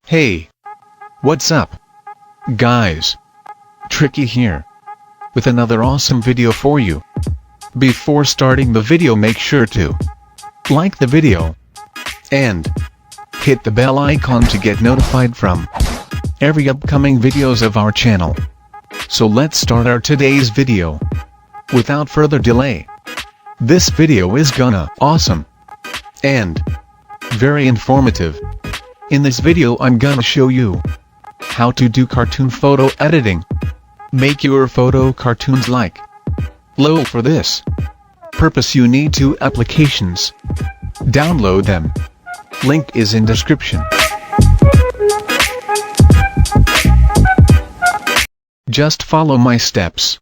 Hey! What's up? Guys! Tricky here. With another awesome video for you. Before starting the video, make sure to like the video and hit the bell icon to get notified from every upcoming videos of our channel. So let's start our today's video. Without further delay. This video is gonna awesome and very informative. In this video I'm gonna show you how to do cartoon photo editing. Make your photo cartoons like LOL. For this purpose you need 2 applications. Download them. Link is in description. Just follow my steps.